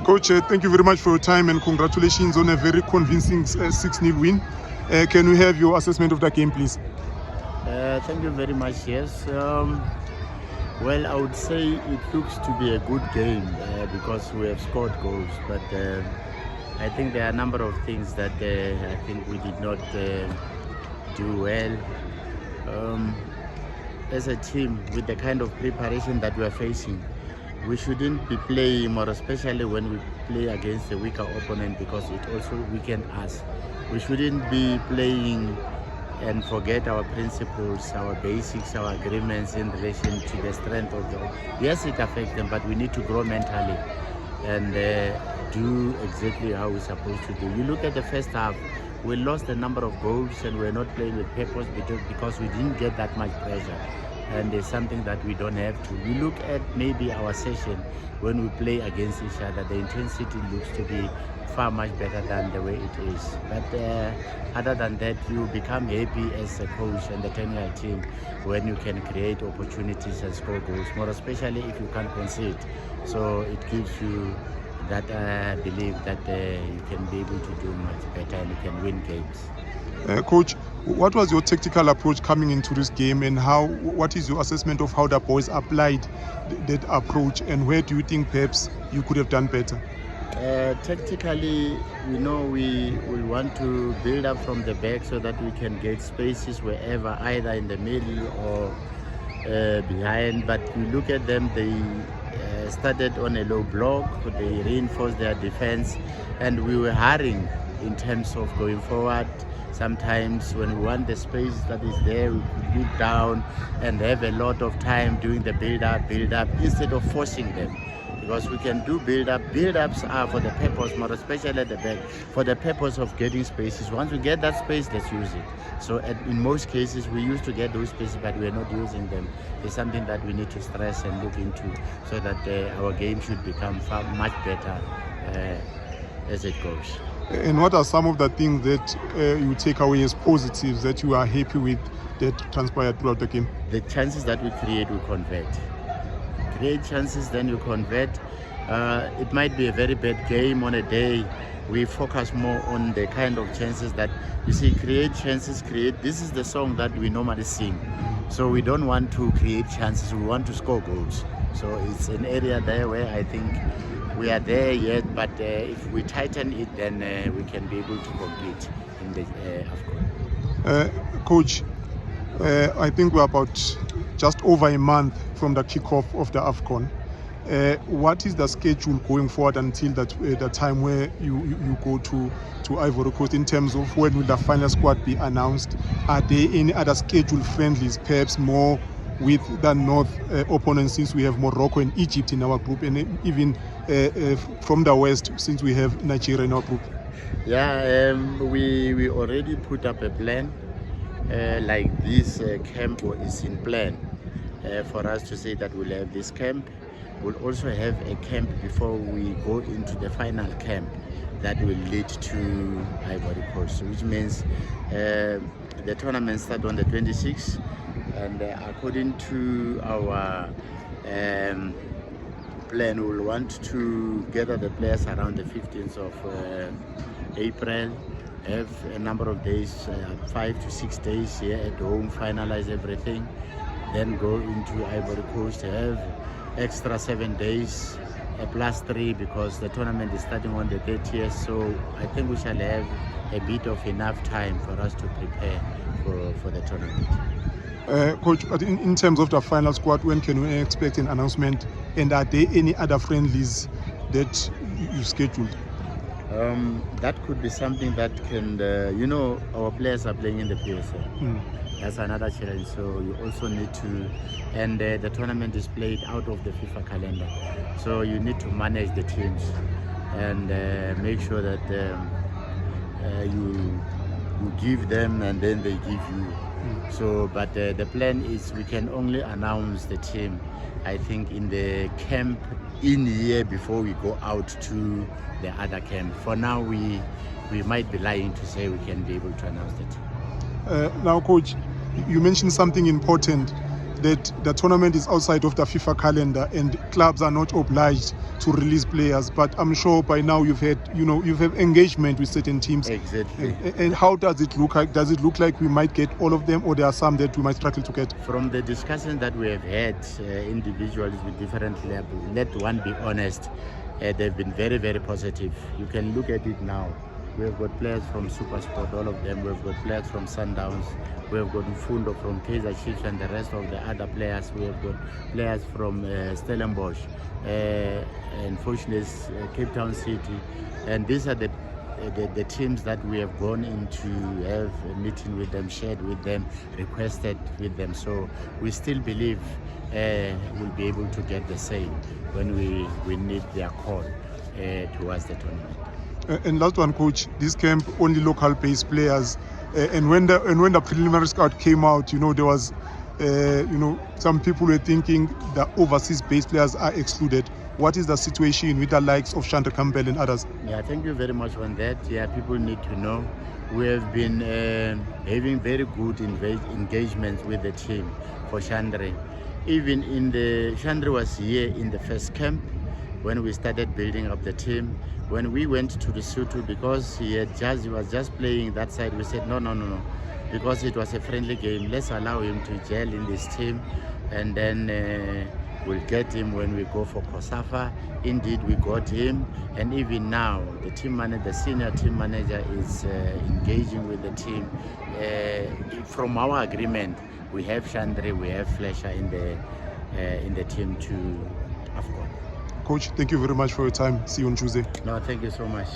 Coach, thank you very much for your time and congratulations on a very convincing 6-0 win. Can we have your assessment of the game, please? Thank you very much. Yes. Well, I would say it looks to be a good game because we have scored goals, but I think there are a number of things that I think we did not do well. As a team, with the kind of preparation that we are facing, we shouldn't be playing, more especially when we play against a weaker opponent, because it also weakens us. We shouldn't be playing and forget our principles, our basics, our agreements in relation to the strength of the... Yes, it affects them, but we need to grow mentally and do exactly how we're supposed to do. You look at the first half, we lost a number of goals and we're not playing with purpose because we didn't get that much pressure. And it's something that we don't have to. You look at maybe our session when we play against each other, the intensity looks to be far much better than the way it is. But other than that, you become happy as a coach and the technical team when you can create opportunities and score goals, more especially if you can't concede. So it gives you that belief that you can be able to do much better and you can win games. Coach, what was your tactical approach coming into this game, and what is your assessment of how the boys applied that approach, and where do you think perhaps you could have done better? Tactically, we want to build up from the back so that we can get spaces wherever, either in the middle or behind. But you look at them, they started on a low block, they reinforced their defense, and we were hurrying in terms of going forward. Sometimes when we want the space that is there, we could look down and have a lot of time doing the build-up, instead of forcing them. Because we can do build-up. Build-ups are for the purpose, more especially at the back, for the purpose of getting spaces. Once we get that space, let's use it. So in most cases, we used to get those spaces, but we're not using them. It's something that we need to stress and look into so that our game should become far much better as it goes. And what are some of the things that you take away as positives that you are happy with that transpired throughout the game? The chances that we create, we convert. Create chances, then you convert. It might be a very bad game on a day. We focus more on the kind of chances that, you see, create chances, create. This is the song that we normally sing. So we don't want to create chances, we want to score goals. So it's an area there where I think we are there yet, but if we tighten it, then we can be able to compete in the AFCON. Coach, I think we're about just over a month from the kickoff of the AFCON. What is the schedule going forward until the time where you go to Ivory Coast, in terms of when will the final squad be announced? Are there any other scheduled friendlies, perhaps more with the North opponents, since we have Morocco and Egypt in our group, and even from the West, since we have Nigeria in our group? Yeah, we already put up a plan. Like this camp is in plan for us to say that we'll have this camp. We'll also have a camp before we go into the final camp that will lead to Ivory Coast, which means the tournament starts on the 26th, and according to our plan, we'll want to gather the players around the 15th of April, have a number of days, 5 to 6 days here at home, finalize everything, then go into Ivory Coast, have extra 7 days, +3, because the tournament is starting on the 30th. So I think we shall have a bit of enough time for us to prepare for the tournament. Coach, but in terms of the final squad, when can we expect an announcement? And are there any other friendlies that you scheduled? That could be something that can, our players are playing in the PSL. That's another challenge. So you also need to, and the tournament is played out of the FIFA calendar. So you need to manage the teams and make sure that you give them and then they give you. So, but the plan is we can only announce the team, I think, in the camp in here before we go out to the other camp. For now, we might be lying to say we can be able to announce the team. Now, Coach, you mentioned something important, that the tournament is outside of the FIFA calendar and clubs are not obliged to release players. But I'm sure by now you've had engagement with certain teams. Exactly. And how does it look like? Does it look like we might get all of them, or there are some that we might struggle to get? From the discussion that we have had, individuals with different levels, let one be honest, they've been very, very positive. You can look at it now. We have got players from Supersport, all of them. We've got players from Sundowns. We have got Fundo from Kaizer Chiefs and the rest of the other players. We have got players from Stellenbosch and Foshness, Cape Town City. And these are the teams that we have gone in to have a meeting with them, shared with them, requested with them. So we still believe we'll be able to get the same when we need their call towards the tournament. And last one, coach, this camp only local-based players. And when the preliminary scout came out, there was, some people were thinking the overseas-based players are excluded. What is the situation with the likes of Chandra Campbell and others? Yeah, thank you very much on that. Yeah, people need to know. We have been having very good engagement with the team for Chandra. Even Chandra was here in the first camp when we started building up the team. When we went to Lesotho, because he was just playing that side, we said no, because it was a friendly game. Let's allow him to gel in this team, and then we'll get him when we go for COSAFA. Indeed, we got him, and even now, the senior team manager is engaging with the team. From our agreement, we have Chandra, we have Flesher in the team to AFCON. Coach, thank you very much for your time. See you on Tuesday. No, thank you so much.